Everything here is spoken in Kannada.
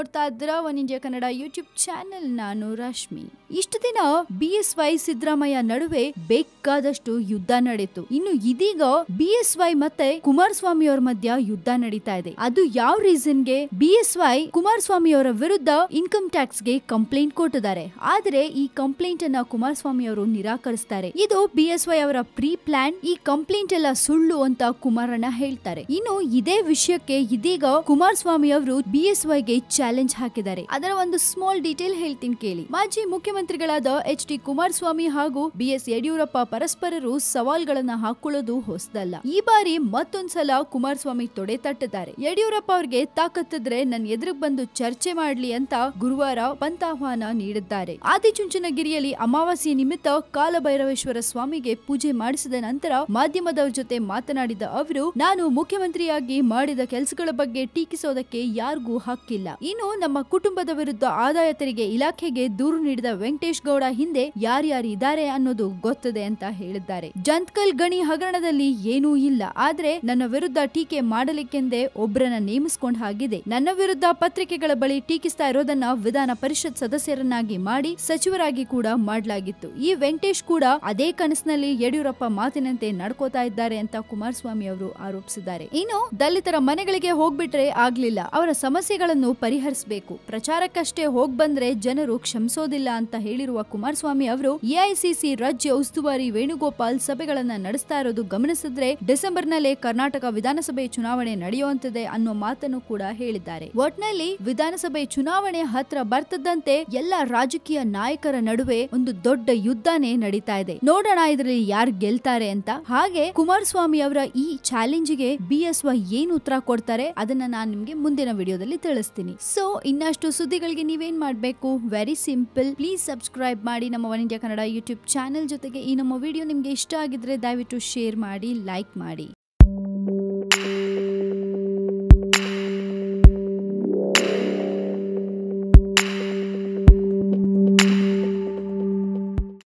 ನೋಡ್ತಾ ಇದ್ದೀರಾ one India Kannada YouTube channel. ನಾನು ರಶ್ಮಿ. ಇಷ್ಟು ದಿನ BSY ಸಿದ್ದರಾಮಯ್ಯ ನಡುವೆ ಬೇಕಾದಷ್ಟು ಯುದ್ಧ ನಡೆಯಿತು. ಇನ್ನು ಇದೀಗ BSY ಮತ್ತೆ ಕುಮಾರಸ್ವಾಮಿ ಅವರ ಮಧ್ಯ ಯುದ್ಧ ನಡೀತಾ ಇದೆ. ಅದು ಯಾವ ರೀಸನ್ಗೆ? BSY ಕುಮಾರಸ್ವಾಮಿ ಅವರ ವಿರುದ್ಧ ಇನ್ಕಮ್ ಟ್ಯಾಕ್ಸ್ ಗೆ ಕಂಪ್ಲೇಂಟ್ ಕೊಟ್ಟಿದ್ದಾರೆ. ಆದರೆ ಈ ಕಂಪ್ಲೇಂಟ್ ಅನ್ನ ಕುಮಾರಸ್ವಾಮಿ ಅವರು ನಿರಾಕರಿಸ್ತಾರೆ. ಇದು BSY ಅವರ ಪ್ರೀ ಪ್ಲಾನ್. ಈ ಕಂಪ್ಲೇಂಟ್ ಎಲ್ಲ ಸುಳ್ಳು ಅಂತ ಕುಮಾರಣ್ಣ ಹೇಳ್ತಾರೆ. ಇನ್ನು ಇದೇ ವಿಷಯಕ್ಕೆ ಇದೀಗ ಕುಮಾರಸ್ವಾಮಿ ಅವರು BSY ಗೆ ಚಾಲೆಂಜ್ ಹಾಕಿದ್ದಾರೆ. ಅದರ ಒಂದು ಸ್ಮಾಲ್ ಡೀಟೇಲ್ ಹೇಳ್ತೀನಿ ಕೇಳಿ. ಮಾಜಿ ಮುಖ್ಯಮಂತ್ರಿಗಳಾದ HD ಕುಮಾರಸ್ವಾಮಿ ಹಾಗೂ BS ಯಡಿಯೂರಪ್ಪ ಪರಸ್ಪರರು ಸವಾಲ್ಗಳನ್ನ ಹಾಕೊಳ್ಳೋದು ಹೊಸದಲ್ಲ. ಈ ಬಾರಿ ಮತ್ತೊಂದ್ಸಲ ಕುಮಾರಸ್ವಾಮಿ ತೊಡೆ ತಟ್ಟಿದ್ದಾರೆ. ಯಡಿಯೂರಪ್ಪ ಅವ್ರಿಗೆ ತಾಕತ್ತಿದ್ರೆ ನನ್ನ ಎದುರು ಬಂದು ಚರ್ಚೆ ಮಾಡ್ಲಿ ಅಂತ ಗುರುವಾರ ಪಂಥಾಹ್ವಾನ ನೀಡಿದ್ದಾರೆ. ಆದಿಚುಂಚನಗಿರಿಯಲ್ಲಿ ಅಮಾವಾಸ್ಯೆ ನಿಮಿತ್ತ ಕಾಲಭೈರವೇಶ್ವರ ಸ್ವಾಮಿಗೆ ಪೂಜೆ ಮಾಡಿಸಿದ ನಂತರ ಮಾಧ್ಯಮದವರ ಜೊತೆ ಮಾತನಾಡಿದ ಅವರು, ನಾನು ಮುಖ್ಯಮಂತ್ರಿಯಾಗಿ ಮಾಡಿದ ಕೆಲಸಗಳ ಬಗ್ಗೆ ಟೀಕಿಸೋದಕ್ಕೆ ಯಾರಿಗೂ ಹಕ್ಕಿಲ್ಲ. ಇನ್ನು ನಮ್ಮ ಕುಟುಂಬದ ವಿರುದ್ಧ ಆದಾಯ ತೆರಿಗೆ ಇಲಾಖೆಗೆ ದೂರು ನೀಡಿದ ವೆಂಕಟೇಶ್ ಗೌಡ ಹಿಂದೆ ಯಾರ್ಯಾರು ಇದ್ದಾರೆ ಅನ್ನೋದು ಗೊತ್ತಿದೆ ಅಂತ ಹೇಳಿದ್ದಾರೆ. ಜಂತ್ಕಲ್ ಗಣಿ ಹಗರಣದಲ್ಲಿ ಏನೂ ಇಲ್ಲ, ಆದ್ರೆ ನನ್ನ ವಿರುದ್ಧ ಟೀಕೆ ಮಾಡಲಿಕ್ಕೆಂದೇ ಒಬ್ಬರನ್ನ ನೇಮಿಸಿಕೊಂಡ ಹಾಗಿದೆ. ನನ್ನ ವಿರುದ್ಧ ಪತ್ರಿಕೆಗಳ ಬಳಿ ಟೀಕಿಸ್ತಾ ಇರೋದನ್ನ ವಿಧಾನ ಪರಿಷತ್ ಸದಸ್ಯರನ್ನಾಗಿ ಮಾಡಿ ಸಚಿವರಾಗಿ ಕೂಡ ಮಾಡಲಾಗಿತ್ತು. ಈ ವೆಂಕಟೇಶ್ ಕೂಡ ಅದೇ ಕನಸಿನಲ್ಲಿ ಯಡಿಯೂರಪ್ಪ ಮಾತಿನಂತೆ ನಡ್ಕೋತಾ ಇದ್ದಾರೆ ಅಂತ ಕುಮಾರಸ್ವಾಮಿ ಅವರು ಆರೋಪಿಸಿದ್ದಾರೆ. ಇನ್ನು ದಲಿತರ ಮನೆಗಳಿಗೆ ಹೋಗ್ಬಿಟ್ರೆ ಆಗ್ಲಿಲ್ಲ, ಅವರ ಸಮಸ್ಯೆಗಳನ್ನು ಪರಿಹರಿಸಬೇಕು, ಪ್ರಚಾರಕ್ಕಷ್ಟೇ ಹೋಗ್ ಬಂದ್ರೆ ಜನರು ಕ್ಷಮಿಸೋದಿಲ್ಲ ಅಂತ ಹೇಳಿರುವ ಕುಮಾರಸ್ವಾಮಿ ಅವರು AICC ರಾಜ್ಯ ಉಸ್ತುವಾರಿ ವೇಣುಗೋಪಾಲ್ ಸಭೆಗಳನ್ನ ನಡೆಸ್ತಾ ಇರೋದು ಗಮನಿಸಿದ್ರೆ ಡಿಸೆಂಬರ್ ನಲ್ಲೇ ಕರ್ನಾಟಕ ವಿಧಾನಸಭೆ ಚುನಾವಣೆ ನಡೆಯುವಂತಿದೆ ಅನ್ನೋ ಮಾತನ್ನು ಕೂಡ ಹೇಳಿದ್ದಾರೆ. ಒಟ್ನಲ್ಲಿ ವಿಧಾನಸಭೆ ಚುನಾವಣೆ ಹತ್ರ ಬರ್ತದಂತೆ ಎಲ್ಲ ರಾಜಕೀಯ ನಾಯಕರ ನಡುವೆ ಒಂದು ದೊಡ್ಡ ಯುದ್ಧನೇ ನಡೀತಾ ಇದೆ. ನೋಡೋಣ ಇದರಲ್ಲಿ ಯಾರು ಗೆಲ್ತಾರೆ ಅಂತ. ಹಾಗೆ ಕುಮಾರಸ್ವಾಮಿ ಅವರ ಈ ಚಾಲೆಂಜ್ ಗೆ BSY ಏನು ಉತ್ತರ ಕೊಡ್ತಾರೆ ಅದನ್ನ ನಾನು ನಿಮ್ಗೆ ಮುಂದಿನ ವಿಡಿಯೋದಲ್ಲಿ ತಿಳಿಸ್ತೀನಿ. ಸೊ ಇನ್ನಷ್ಟು ಸುದ್ದಿಗಳಿಗೆ ನೀವೇನ್ ಮಾಡ್ಬೇಕು? ವೆರಿ ಸಿಂಪಲ್, ಪ್ಲೀಸ್ ಸಬ್ಸ್ಕ್ರೈಬ್ ಮಾಡಿ ನಮ್ಮ one India Kannada YouTube channel. ಜೊತೆಗೆ ಈ ನಮ್ಮ ವಿಡಿಯೋ ನಿಮ್ಗೆ ಇಷ್ಟ ಆಗಿದ್ರೆ ದಯವಿಟ್ಟು ಶೇರ್ ಮಾಡಿ, ಲೈಕ್ ಮಾಡಿ.